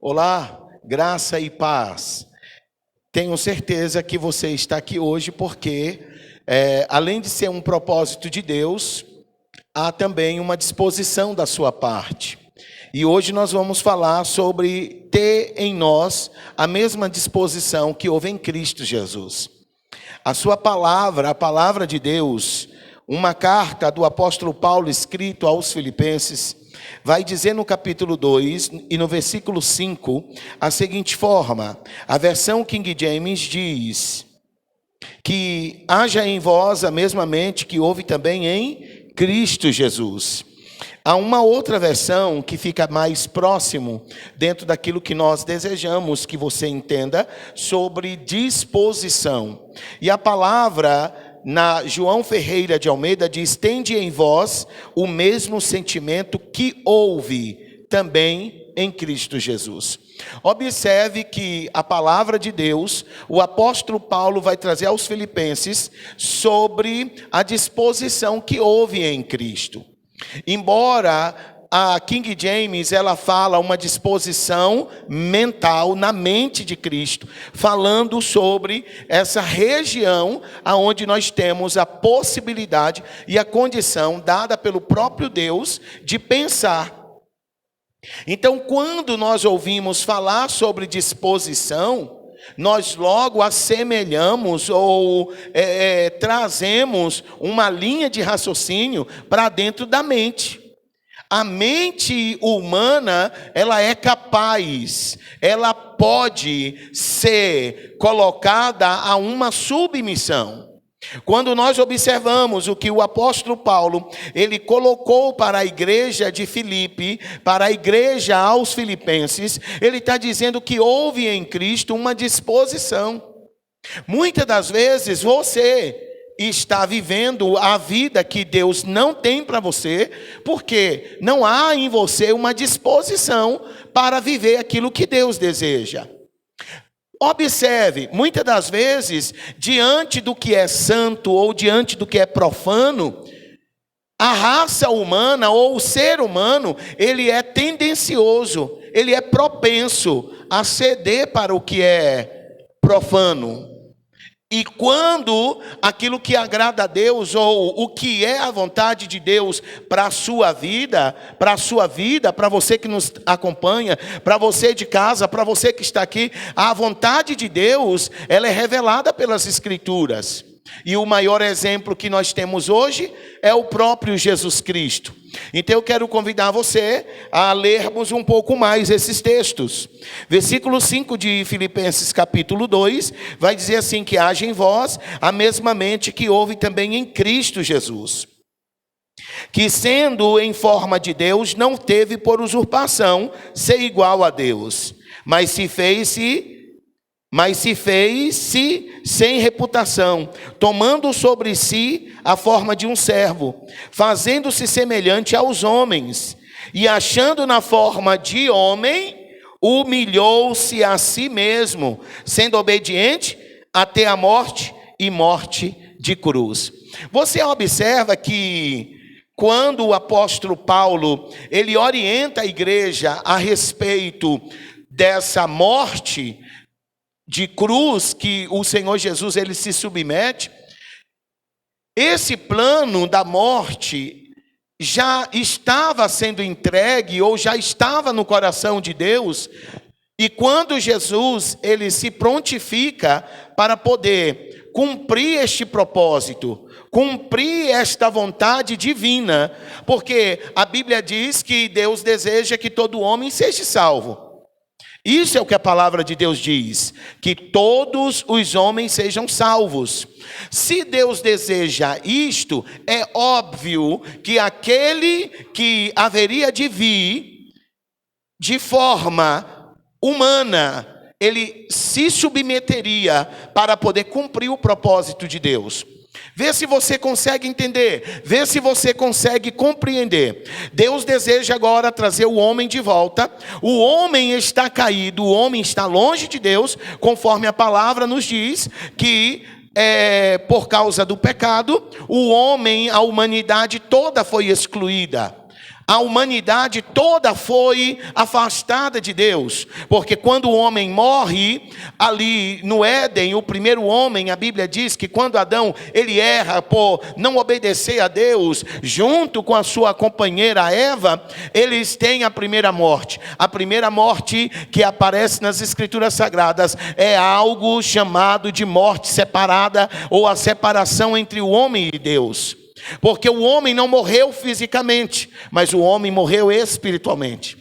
Olá, graça e paz. Tenho certeza que você está aqui hoje porque, além de ser um propósito de Deus, há também uma disposição da sua parte. E hoje nós vamos falar sobre ter em nós a mesma disposição que houve em Cristo Jesus. A sua palavra, a palavra de Deus, uma carta do apóstolo Paulo escrito aos Filipenses, vai dizer no capítulo 2 e no versículo 5 a seguinte forma. A versão King James diz que haja em vós a mesma mente que houve também em Cristo Jesus. Há uma outra versão que fica mais próximo dentro daquilo que nós desejamos que você entenda sobre disposição. E a palavra na João Ferreira de Almeida diz: tende em vós o mesmo sentimento que houve também em Cristo Jesus. Observe que a palavra de Deus, o apóstolo Paulo vai trazer aos Filipenses sobre a disposição que houve em Cristo. Embora a King James, ela fala uma disposição mental na mente de Cristo, falando sobre essa região aonde nós temos a possibilidade e a condição dada pelo próprio Deus de pensar. Então, quando nós ouvimos falar sobre disposição, nós logo assemelhamos ou trazemos uma linha de raciocínio para dentro da mente. A mente humana, ela é capaz, ela pode ser colocada a uma submissão. Quando nós observamos o que o apóstolo Paulo, ele colocou para a igreja de Filipe, para a igreja aos filipenses, ele está dizendo que houve em Cristo uma disposição. Muitas das vezes você está vivendo a vida que Deus não tem para você, porque não há em você uma disposição para viver aquilo que Deus deseja. Observe, muitas das vezes, diante do que é santo ou diante do que é profano, a raça humana ou o ser humano, ele é tendencioso, ele é propenso a ceder para o que é profano. E quando aquilo que agrada a Deus, ou o que é a vontade de Deus para a sua vida, para você que nos acompanha, para você de casa, para você que está aqui, a vontade de Deus, ela é revelada pelas Escrituras. E o maior exemplo que nós temos hoje é o próprio Jesus Cristo. Então eu quero convidar você a lermos um pouco mais esses textos. Versículo 5 de Filipenses capítulo 2, vai dizer assim: que haja em vós a mesma mente que houve também em Cristo Jesus, que sendo em forma de Deus, não teve por usurpação ser igual a Deus, mas se fez sem reputação, tomando sobre si a forma de um servo, fazendo-se semelhante aos homens, e achando na forma de homem, humilhou-se a si mesmo, sendo obediente até a morte e morte de cruz. Você observa que quando o apóstolo Paulo, ele orienta a igreja a respeito dessa morte de cruz que o Senhor Jesus ele se submete, esse plano da morte já estava sendo entregue ou já estava no coração de Deus, e quando Jesus ele se prontifica para poder cumprir este propósito, cumprir esta vontade divina, porque a Bíblia diz que Deus deseja que todo homem seja salvo. Isso é o que a palavra de Deus diz, que todos os homens sejam salvos. Se Deus deseja isto, é óbvio que aquele que haveria de vir de forma humana, ele se submeteria para poder cumprir o propósito de Deus. Vê se você consegue entender, vê se você consegue compreender. Deus deseja agora trazer o homem de volta. O homem está caído, o homem está longe de Deus, conforme a palavra nos diz que por causa do pecado, o homem, a humanidade toda foi excluída. a humanidade toda foi afastada de Deus, porque quando o homem morre, ali no Éden, o primeiro homem, a Bíblia diz que quando Adão, ele erra por não obedecer a Deus, junto com a sua companheira Eva, eles têm a primeira morte. A primeira morte que aparece nas Escrituras Sagradas é algo chamado de morte separada, ou a separação entre o homem e Deus. Porque o homem não morreu fisicamente, mas o homem morreu espiritualmente.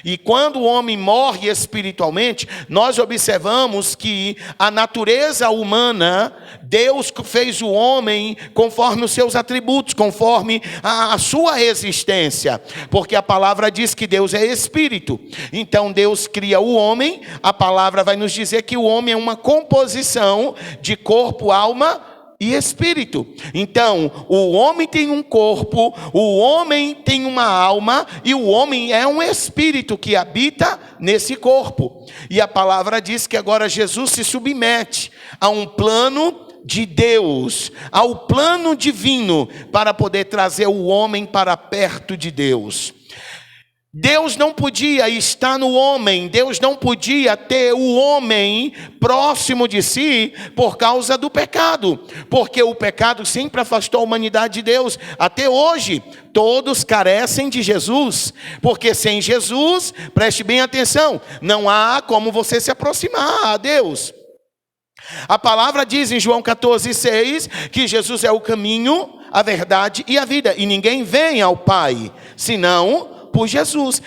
E quando o homem morre espiritualmente, nós observamos que a natureza humana, Deus fez o homem conforme os seus atributos, conforme a sua existência. Porque a palavra diz que Deus é espírito. Então Deus cria o homem, a palavra vai nos dizer que o homem é uma composição de corpo, alma e espírito. Então, o homem tem um corpo, o homem tem uma alma, e o homem é um espírito que habita nesse corpo. E a palavra diz que agora Jesus se submete a um plano de Deus, ao plano divino, para poder trazer o homem para perto de Deus. Deus não podia estar no homem, Deus não podia ter o homem próximo de si por causa do pecado, porque o pecado sempre afastou a humanidade de Deus. Até hoje, todos carecem de Jesus, porque sem Jesus, preste bem atenção, não há como você se aproximar a Deus. A palavra diz em João 14,6 que Jesus é o caminho, a verdade e a vida, e ninguém vem ao Pai, senão por Jesus.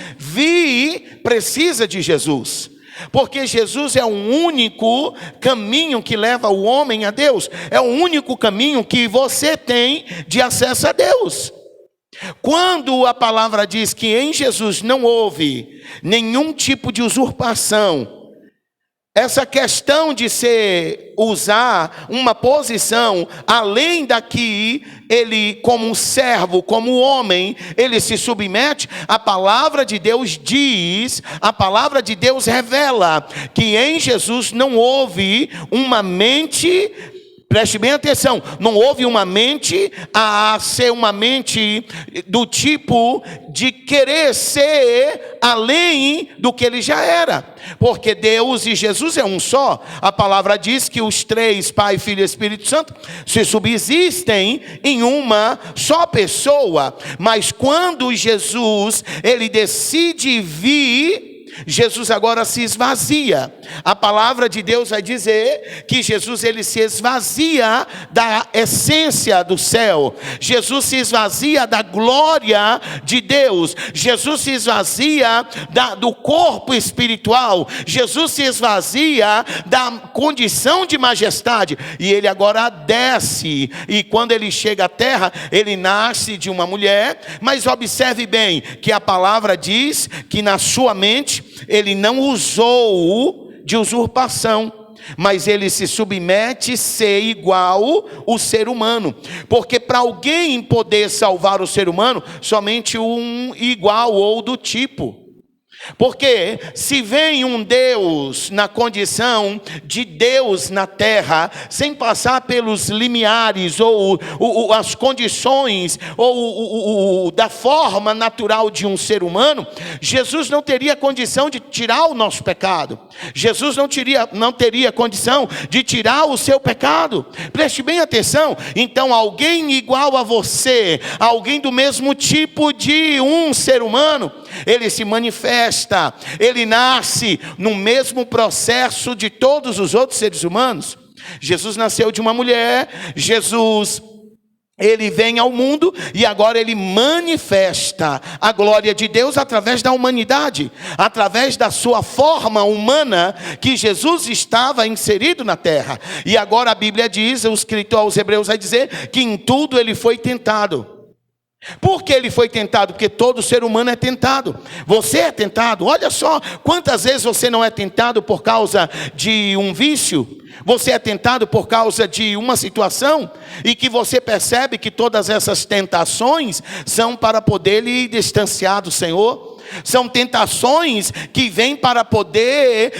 Precisa de Jesus, porque Jesus é o único caminho que leva o homem a Deus, é o único caminho que você tem de acesso a Deus. Quando a palavra diz que em Jesus não houve nenhum tipo de usurpação, essa questão de usar uma posição além da que ele, como um servo, como homem, ele se submete, a palavra de Deus diz, a palavra de Deus revela que em Jesus não houve uma mente. Preste bem atenção, não houve uma mente a ser uma mente do tipo de querer ser além do que ele já era. Porque Deus e Jesus é um só. A palavra diz que os três, Pai, Filho e Espírito Santo, se subsistem em uma só pessoa. Mas quando Jesus, ele decide vir, Jesus agora se esvazia. A palavra de Deus vai dizer que Jesus, ele se esvazia da essência do céu. Jesus se esvazia da glória de Deus. Jesus se esvazia do corpo espiritual. Jesus se esvazia da condição de majestade. E ele agora desce. E quando ele chega à terra, ele nasce de uma mulher. Mas observe bem que a palavra diz que na sua mente ele não usou de usurpação, mas ele se submete a ser igual o ser humano, porque para alguém poder salvar o ser humano, somente um igual ou do tipo. Porque se vem um Deus na condição de Deus na terra, sem passar pelos limiares ou as condições ou da forma natural de um ser humano, Jesus não teria condição de tirar o nosso pecado. Jesus não teria condição de tirar o seu pecado. Preste bem atenção. Então alguém igual a você, alguém do mesmo tipo de um ser humano, ele se manifesta, ele nasce no mesmo processo de todos os outros seres humanos. Jesus nasceu de uma mulher, Jesus, ele vem ao mundo e agora ele manifesta a glória de Deus através da humanidade, através da sua forma humana que Jesus estava inserido na terra. E agora a Bíblia diz, o escritor aos Hebreus vai dizer que em tudo ele foi tentado. Por que ele foi tentado? Porque todo ser humano é tentado. Você é tentado. Olha só quantas vezes você não é tentado por causa de um vício. Você é tentado por causa de uma situação e que você percebe que todas essas tentações são para poder lhe distanciar do Senhor. São tentações que vêm para poder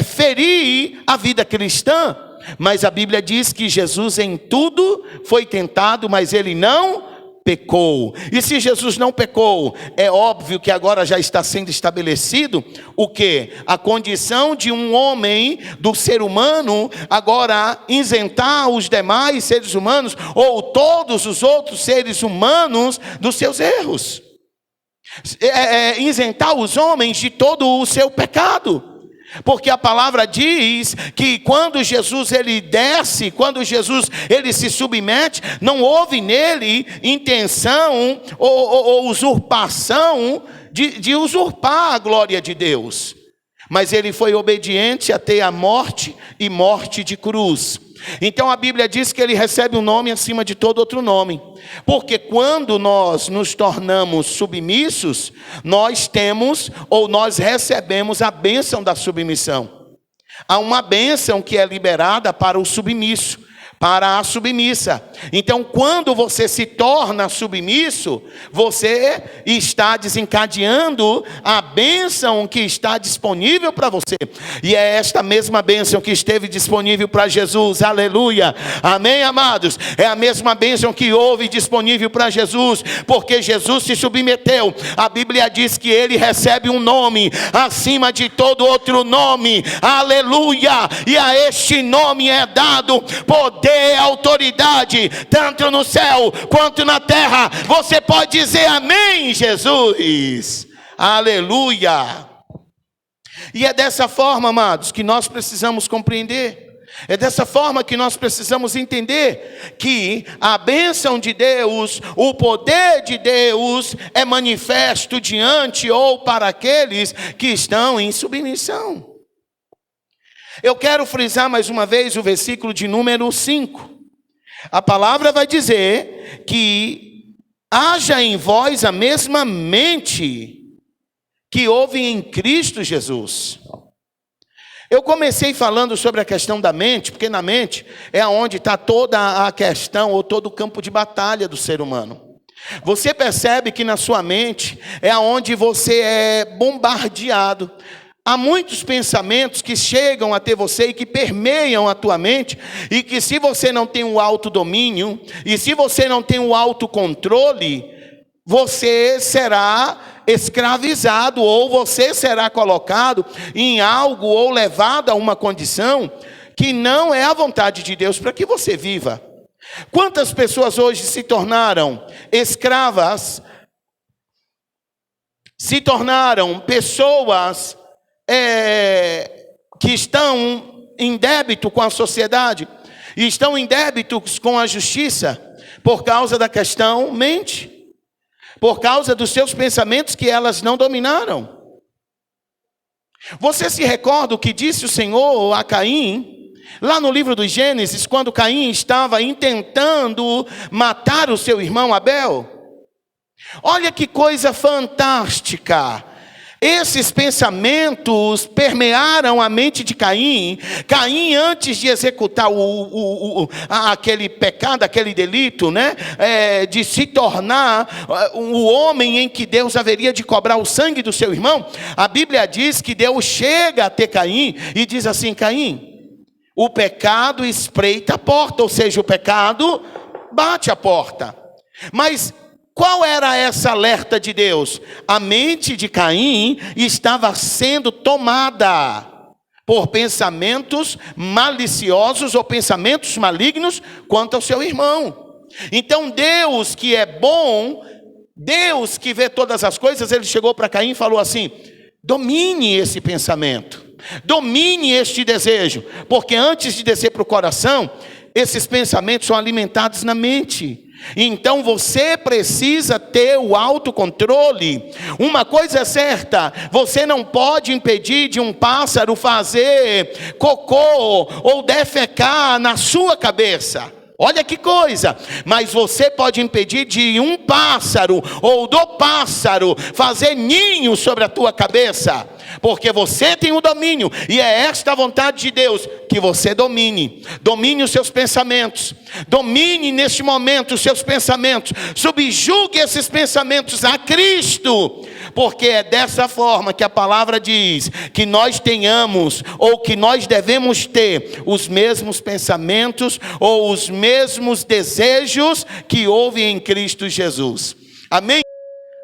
ferir a vida cristã. Mas a Bíblia diz que Jesus em tudo foi tentado, mas ele não pecou. E se Jesus não pecou, é óbvio que agora já está sendo estabelecido o quê? A condição de um homem, do ser humano, agora isentar os demais seres humanos, ou todos os outros seres humanos, dos seus erros. Isentar os homens de todo o seu pecado. Porque a palavra diz que quando Jesus ele desce, quando Jesus ele se submete, não houve nele intenção ou usurpação de usurpar a glória de Deus. Mas ele foi obediente até a morte e morte de cruz. Então a Bíblia diz que ele recebe um nome acima de todo outro nome. Porque quando nós nos tornamos submissos, nós temos ou nós recebemos a bênção da submissão. Há uma bênção que é liberada para o submisso, para a submissa. Então quando você se torna submisso, você está desencadeando a bênção que está disponível para você. E é esta mesma bênção que esteve disponível para Jesus, aleluia, amém, amados? É a mesma bênção que houve disponível para Jesus, porque Jesus se submeteu. A Bíblia diz que ele recebe um nome acima de todo outro nome, aleluia, e a este nome é dado poder, autoridade, tanto no céu quanto na terra. Você pode dizer amém, Jesus, aleluia. E é dessa forma, amados, que nós precisamos compreender. É dessa forma que nós precisamos entender que a bênção de Deus, o poder de Deus é manifesto diante ou para aqueles que estão em submissão. Eu quero frisar mais uma vez o versículo de número 5. A palavra vai dizer que haja em vós a mesma mente que houve em Cristo Jesus. Eu comecei falando sobre a questão da mente, porque na mente é onde está toda a questão ou todo o campo de batalha do ser humano. Você percebe que na sua mente é onde você é bombardeado. Há muitos pensamentos que chegam até você e que permeiam a tua mente, e que se você não tem o autodomínio, e se você não tem o autocontrole, você será escravizado, ou você será colocado em algo, ou levado a uma condição que não é a vontade de Deus para que você viva. Quantas pessoas hoje se tornaram escravas, se tornaram pessoas que estão em débito com a sociedade, e estão em débitos com a justiça, por causa da questão mente, por causa dos seus pensamentos que elas não dominaram. Você se recorda o que disse o Senhor a Caim, lá no livro dos Gênesis, quando Caim estava intentando matar o seu irmão Abel? Olha que coisa fantástica. Esses pensamentos permearam a mente de Caim. Caim, antes de executar aquele pecado, aquele delito, né, de se tornar o homem em que Deus haveria de cobrar o sangue do seu irmão, a Bíblia diz que Deus chega até Caim e diz assim: Caim, o pecado espreita a porta, ou seja, o pecado bate a porta. Mas qual era essa alerta de Deus? A mente de Caim estava sendo tomada por pensamentos maliciosos ou pensamentos malignos quanto ao seu irmão. Então Deus, que é bom, Deus que vê todas as coisas, ele chegou para Caim e falou assim: domine esse pensamento, domine este desejo, porque antes de descer para o coração, esses pensamentos são alimentados na mente. Então você precisa ter o autocontrole. Uma coisa é certa: você não pode impedir de um pássaro fazer cocô ou defecar na sua cabeça. Olha que coisa. Mas você pode impedir de um pássaro ou do pássaro fazer ninho sobre a tua cabeça. porque você tem o domínio, e é esta a vontade de Deus, que você domine os seus pensamentos, domine neste momento os seus pensamentos, subjugue esses pensamentos a Cristo, porque é dessa forma que a palavra diz, que nós tenhamos, ou que nós devemos ter, os mesmos pensamentos, ou os mesmos desejos, que houve em Cristo Jesus, amém?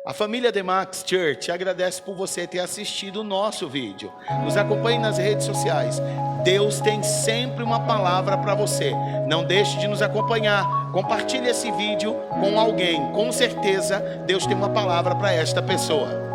A família The Max Church agradece por você ter assistido o nosso vídeo. Nos acompanhe nas redes sociais. Deus tem sempre uma palavra para você. Não deixe de nos acompanhar. Compartilhe esse vídeo com alguém. Com certeza, Deus tem uma palavra para esta pessoa.